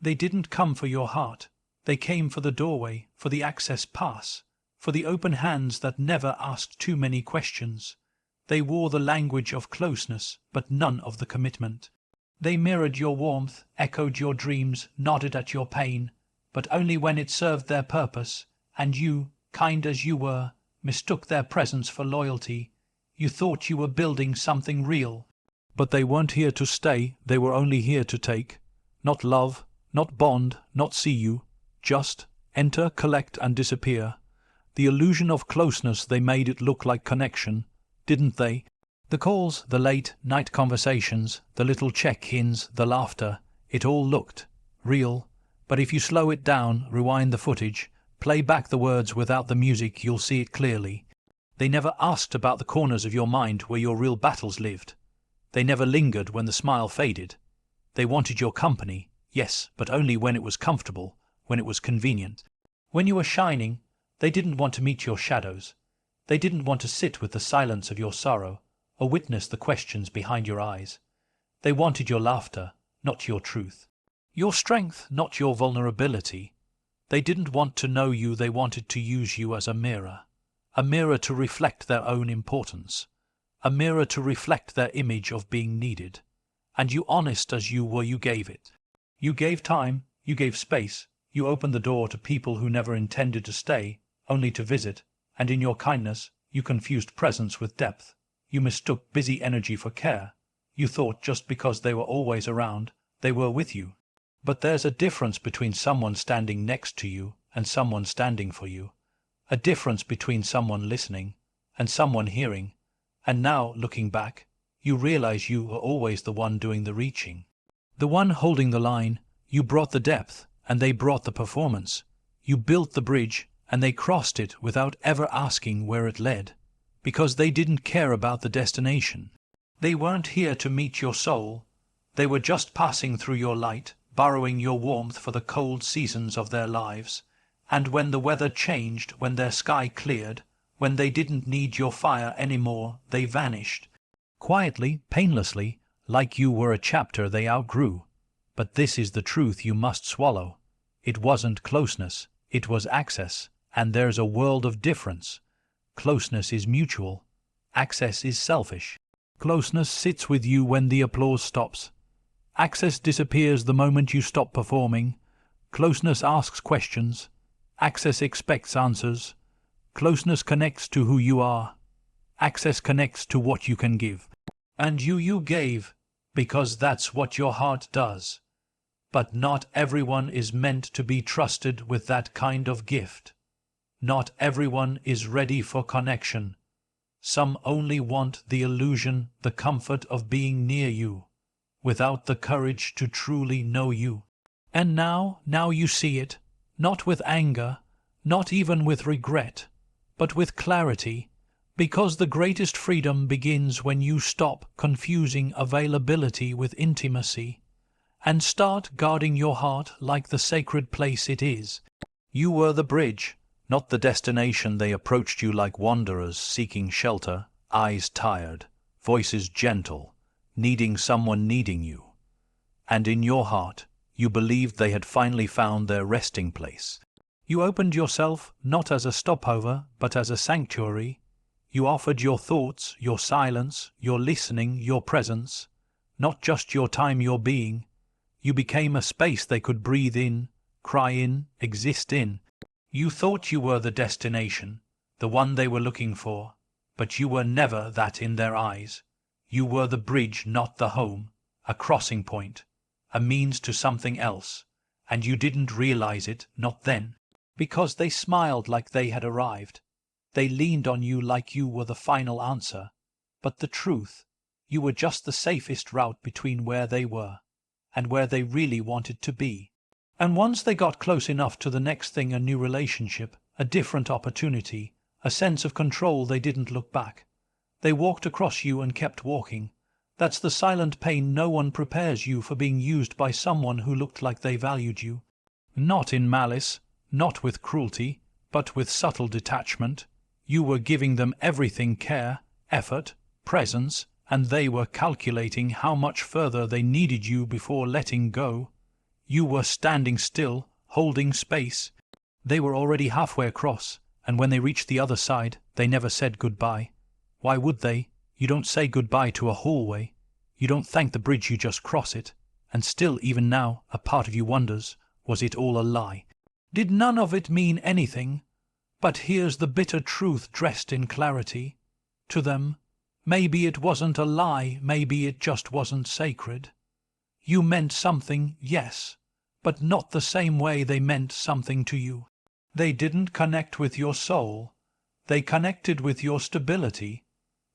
They didn't come for your heart. They came for the doorway, for the access pass, for the open hands that never asked too many questions. They wore the language of closeness, but none of the commitment. They mirrored your warmth, echoed your dreams, nodded at your pain, but only when it served their purpose, and you, kind as you were, mistook their presence for loyalty. You thought you were building something real. But they weren't here to stay, they were only here to take. Not love, not bond, not see you. Just enter, collect and disappear. The illusion of closeness, they made it look like connection, didn't they? The calls, the late night conversations, the little check-ins, the laughter, it all looked real. But if you slow it down, rewind the footage, play back the words without the music, you'll see it clearly. They never asked about the corners of your mind where your real battles lived. They never lingered when the smile faded. They wanted your company, yes, but only when it was comfortable, when it was convenient. When you were shining, they didn't want to meet your shadows. They didn't want to sit with the silence of your sorrow, or witness the questions behind your eyes. They wanted your laughter, not your truth. Your strength, not your vulnerability. They didn't want to know you, they wanted to use you as a mirror to reflect their own importance, a mirror to reflect their image of being needed. And you, honest as you were, you gave it. You gave time, you gave space, you opened the door to people who never intended to stay, only to visit, and in your kindness, you confused presence with depth. You mistook busy energy for care. You thought just because they were always around, they were with you. But there's a difference between someone standing next to you and someone standing for you. A difference between someone listening and someone hearing. And now, looking back, you realize you were always the one doing the reaching. The one holding the line. You brought the depth, and they brought the performance. You built the bridge, and they crossed it without ever asking where it led. Because they didn't care about the destination. They weren't here to meet your soul. They were just passing through your light, borrowing your warmth for the cold seasons of their lives. And when the weather changed, when their sky cleared, when they didn't need your fire anymore, they vanished. Quietly, painlessly, like you were a chapter they outgrew. But this is the truth you must swallow. It wasn't closeness, it was access, and there's a world of difference. Closeness is mutual. Access is selfish. Closeness sits with you when the applause stops. Access disappears the moment you stop performing. Closeness asks questions. Access expects answers. Closeness connects to who you are. Access connects to what you can give. And you gave, because that's what your heart does. But not everyone is meant to be trusted with that kind of gift. Not everyone is ready for connection. Some only want the illusion, the comfort of being near you, without the courage to truly know you. And now you see it, not with anger, not even with regret, but with clarity, because the greatest freedom begins when you stop confusing availability with intimacy, and start guarding your heart like the sacred place it is. You were the bridge, not the destination. They approached you like wanderers seeking shelter, eyes tired, voices gentle, needing someone needing you. And in your heart, you believed they had finally found their resting place. You opened yourself not as a stopover, but as a sanctuary. You offered your thoughts, your silence, your listening, your presence, not just your time, your being. You became a space they could breathe in, cry in, exist in. You thought you were the destination, the one they were looking for, but you were never that in their eyes. You were the bridge, not the home, a crossing point, a means to something else, and you didn't realize it, not then, because they smiled like they had arrived. They leaned on you like you were the final answer, but the truth, you were just the safest route between where they were and where they really wanted to be. And once they got close enough to the next thing, a new relationship, a different opportunity, a sense of control, they didn't look back. They walked across you and kept walking. That's the silent pain. No one prepares you for being used by someone who looked like they valued you. Not in malice, not with cruelty, but with subtle detachment. You were giving them everything: care, effort, presence, and they were calculating how much further they needed you before letting go. You were standing still, holding space. They were already halfway across, and when they reached the other side, they never said goodbye. Why would they? You don't say goodbye to a hallway. You don't thank the bridge, you just cross it. And still, even now, a part of you wonders, was it all a lie? Did none of it mean anything? But here's the bitter truth dressed in clarity. To them, maybe it wasn't a lie, maybe it just wasn't sacred. You meant something, yes, but not the same way they meant something to you. They didn't connect with your soul. They connected with your stability.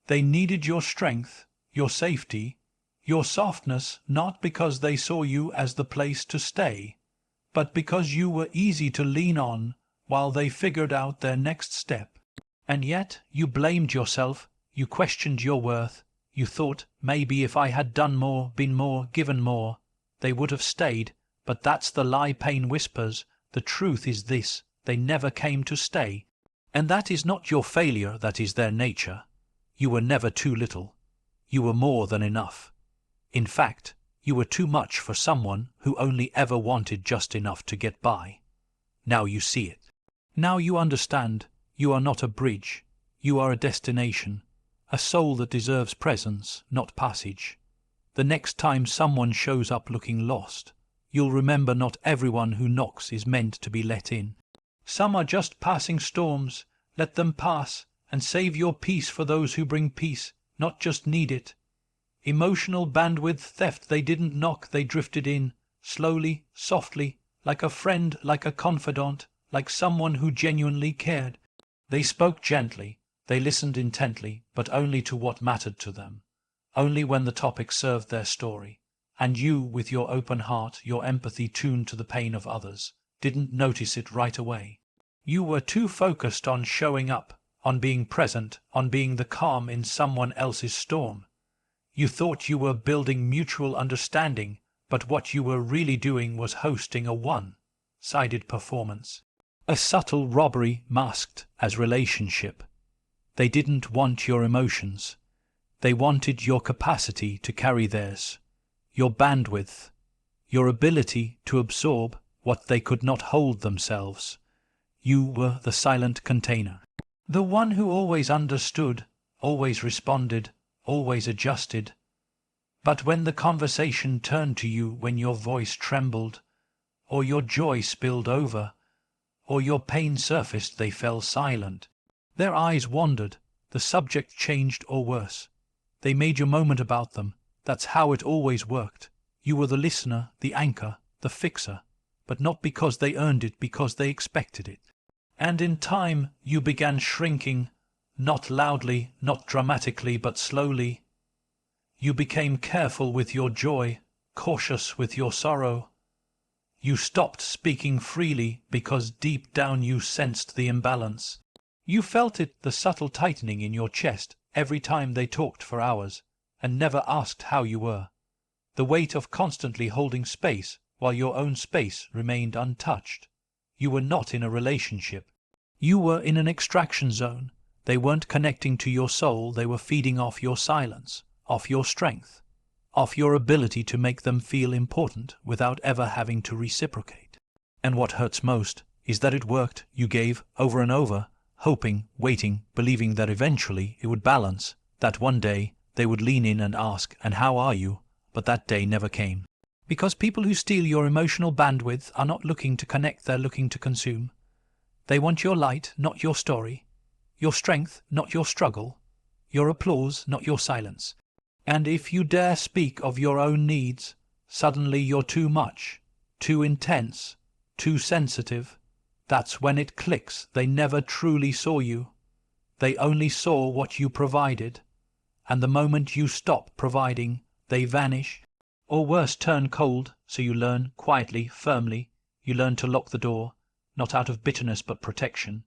They needed your strength, your safety, your softness, not because they saw you as the place to stay, but because you were easy to lean on while they figured out their next step. And yet you blamed yourself, you questioned your worth, you thought, maybe if I had done more, been more, given more, they would have stayed. But that's the lie pain whispers. The truth is this: they never came to stay. And that is not your failure, that is their nature. You were never too little. You were more than enough. In fact, you were too much for someone who only ever wanted just enough to get by. Now you see it. Now you understand. You are not a bridge. You are a destination. A soul that deserves presence, not passage. The next time someone shows up looking lost, you'll remember not everyone who knocks is meant to be let in. Some are just passing storms. Let them pass, and save your peace for those who bring peace, not just need it. Emotional bandwidth theft. They didn't knock, they drifted in, slowly, softly, like a friend, like a confidant, like someone who genuinely cared. They spoke gently, they listened intently, but only to what mattered to them, only when the topic served their story. And you, with your open heart, your empathy tuned to the pain of others, didn't notice it right away. You were too focused on showing up, on being present, on being the calm in someone else's storm. You thought you were building mutual understanding, but what you were really doing was hosting a one-sided performance. A subtle robbery masked as relationship. They didn't want your emotions. They wanted your capacity to carry theirs, your bandwidth, your ability to absorb what they could not hold themselves. You were the silent container, the one who always understood, always responded, always adjusted. But when the conversation turned to you, when your voice trembled, or your joy spilled over, or your pain surfaced, they fell silent. Their eyes wandered, the subject changed, or worse, they made your moment about them. That's how it always worked. You were the listener, the anchor, the fixer, but not because they earned it, because they expected it. And in time you began shrinking, not loudly, not dramatically, but slowly. You became careful with your joy, cautious with your sorrow. You stopped speaking freely because deep down you sensed the imbalance. You felt it, the subtle tightening in your chest, every time they talked for hours, and never asked how you were. The weight of constantly holding space while your own space remained untouched. You were not in a relationship. You were in an extraction zone. They weren't connecting to your soul, they were feeding off your silence, off your strength, off your ability to make them feel important without ever having to reciprocate. And what hurts most is that it worked. You gave over and over, hoping, waiting, believing that eventually it would balance, that one day they would lean in and ask, "And how are you?" But that day never came. Because people who steal your emotional bandwidth are not looking to connect, they're looking to consume. They want your light, not your story, your strength, not your struggle, your applause, not your silence. And if you dare speak of your own needs, suddenly you're too much, too intense, too sensitive. That's when it clicks. They never truly saw you. They only saw what you provided. And the moment you stop providing, they vanish. Or worse, turn cold. So you learn, quietly, firmly, you learn to lock the door, not out of bitterness but protection.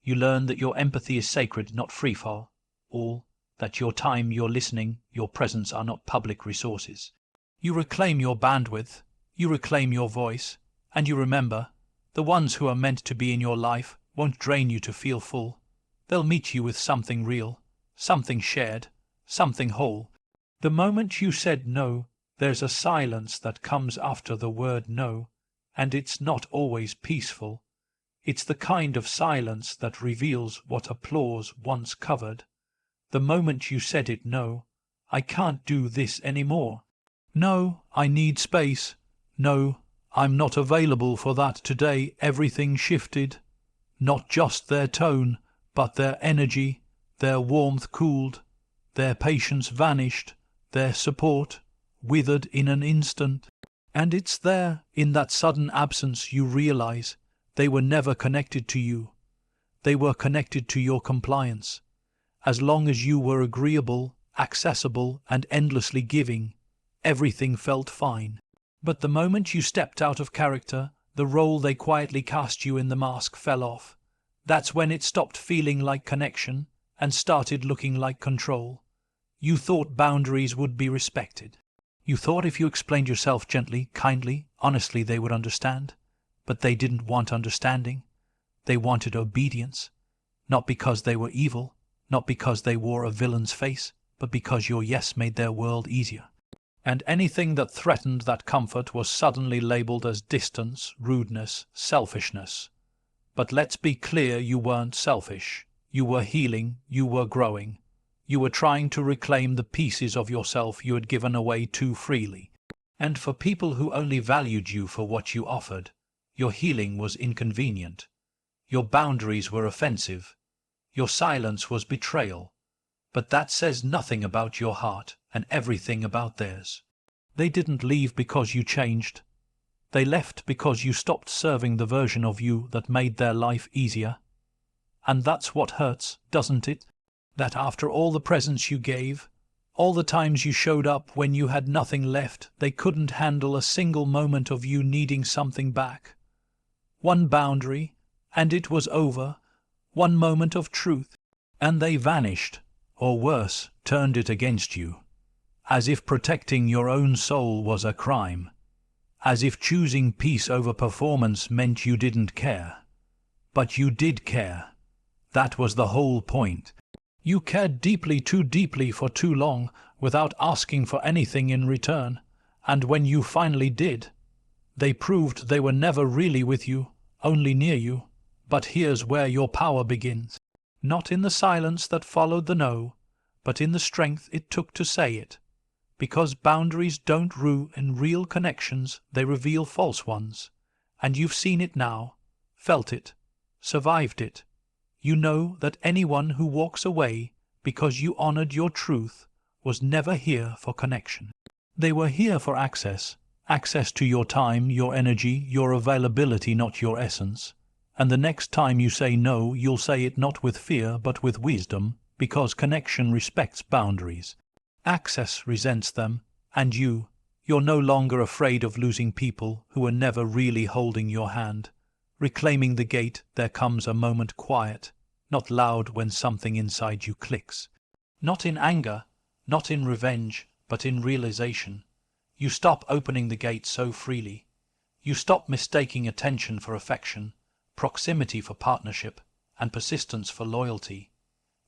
You learn that your empathy is sacred, not free-fall. All that your time, your listening, your presence are not public resources. You reclaim your bandwidth, you reclaim your voice, and you remember, the ones who are meant to be in your life won't drain you to feel full. They'll meet you with something real, something shared, something whole. The moment you said no, There's a silence that comes after the word no, and it's not always peaceful. It's the kind of silence that reveals what applause once covered. The moment you said it, no, I can't do this anymore. No, I need space. No, I'm not available for that today. Everything shifted. Not just their tone, but their energy, their warmth cooled, their patience vanished, their support withered in an instant. And it's there, in that sudden absence, you realize they were never connected to you. They were connected to your compliance. As long as you were agreeable, accessible, and endlessly giving, everything felt fine. But the moment you stepped out of character, the role they quietly cast you in, the mask fell off. That's when it stopped feeling like connection and started looking like control. You thought boundaries would be respected. You thought if you explained yourself gently, kindly, honestly, they would understand. But they didn't want understanding. They wanted obedience. Not because they were evil, not because they wore a villain's face, but because your yes made their world easier. And anything that threatened that comfort was suddenly labeled as distance, rudeness, selfishness. But let's be clear, you weren't selfish. You were healing, you were growing. You were trying to reclaim the pieces of yourself you had given away too freely. And for people who only valued you for what you offered, your healing was inconvenient. Your boundaries were offensive. Your silence was betrayal. But that says nothing about your heart and everything about theirs. They didn't leave because you changed. They left because you stopped serving the version of you that made their life easier. And that's what hurts, doesn't it? That after all the presents you gave, all the times you showed up when you had nothing left, they couldn't handle a single moment of you needing something back. One boundary, and it was over. One moment of truth, and they vanished, or worse, turned it against you. As if protecting your own soul was a crime. As if choosing peace over performance meant you didn't care. But you did care. That was the whole point. You cared deeply, too deeply for too long, without asking for anything in return. And when you finally did, they proved they were never really with you, only near you. But here's where your power begins. Not in the silence that followed the no, but in the strength it took to say it. Because boundaries don't ruin real connections, they reveal false ones. And you've seen it now, felt it, survived it. You know that anyone who walks away because you honored your truth was never here for connection. They were here for access to your time, your energy, your availability, not your essence. And the next time you say no, you'll say it not with fear but with wisdom, because connection respects boundaries. Access resents them, and you're no longer afraid of losing people who were never really holding your hand. Reclaiming the gate, there comes a moment quiet, not loud, when something inside you clicks. Not in anger, not in revenge, but in realization. You stop opening the gate so freely. You stop mistaking attention for affection, proximity for partnership, and persistence for loyalty.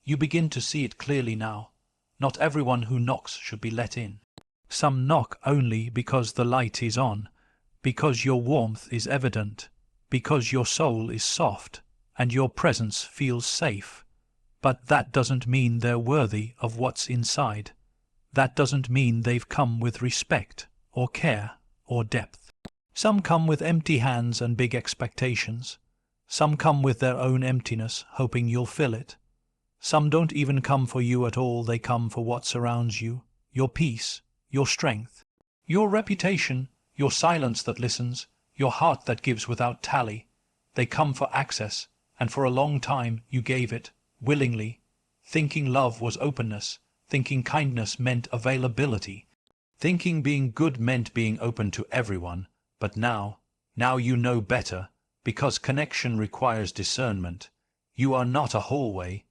You begin to see it clearly now. Not everyone who knocks should be let in. Some knock only because the light is on, because your warmth is evident, because your soul is soft, and your presence feels safe. But that doesn't mean they're worthy of what's inside. That doesn't mean they've come with respect, or care, or depth. Some come with empty hands and big expectations. Some come with their own emptiness, hoping you'll fill it. Some don't even come for you at all, they come for what surrounds you, your peace, your strength, your reputation, your silence that listens, your heart that gives without tally. They come for access, and for a long time you gave it, willingly, thinking love was openness, thinking kindness meant availability, thinking being good meant being open to everyone. But now you know better, because connection requires discernment. You are not a hallway.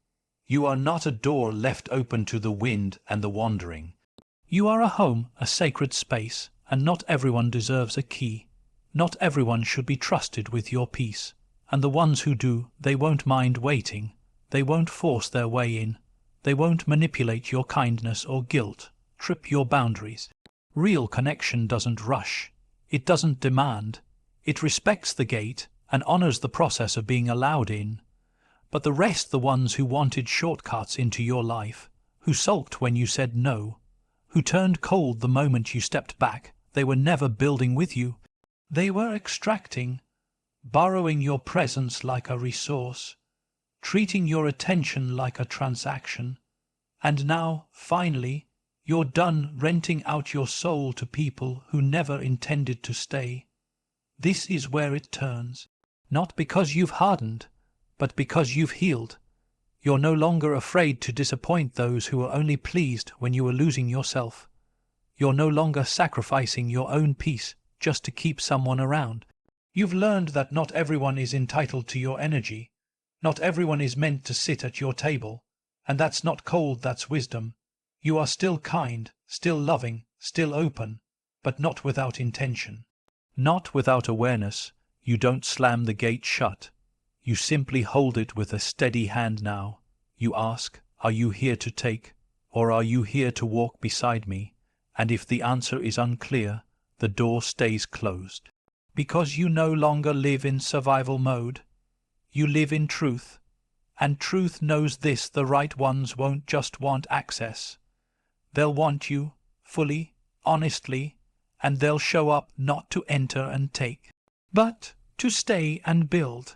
You are not a door left open to the wind and the wandering. You are a home, a sacred space, and not everyone deserves a key. Not everyone should be trusted with your peace. And the ones who do, they won't mind waiting. They won't force their way in. They won't manipulate your kindness or guilt, trip your boundaries. Real connection doesn't rush. It doesn't demand. It respects the gate and honors the process of being allowed in. But the rest, the ones who wanted shortcuts into your life, who sulked when you said no, who turned cold the moment you stepped back, they were never building with you. They were extracting, borrowing your presence like a resource, treating your attention like a transaction. And now, finally, you're done renting out your soul to people who never intended to stay. This is where it turns. Not because you've hardened, but because you've healed. You're no longer afraid to disappoint those who were only pleased when you were losing yourself. You're no longer sacrificing your own peace just to keep someone around. You've learned that not everyone is entitled to your energy. Not everyone is meant to sit at your table. And that's not cold, that's wisdom. You are still kind, still loving, still open, but not without intention. Not without awareness. You don't slam the gate shut. You simply hold it with a steady hand now. You ask, are you here to take, or are you here to walk beside me? And if the answer is unclear, the door stays closed. Because you no longer live in survival mode. You live in truth. And truth knows this: the right ones won't just want access. They'll want you, fully, honestly, and they'll show up not to enter and take, but to stay and build.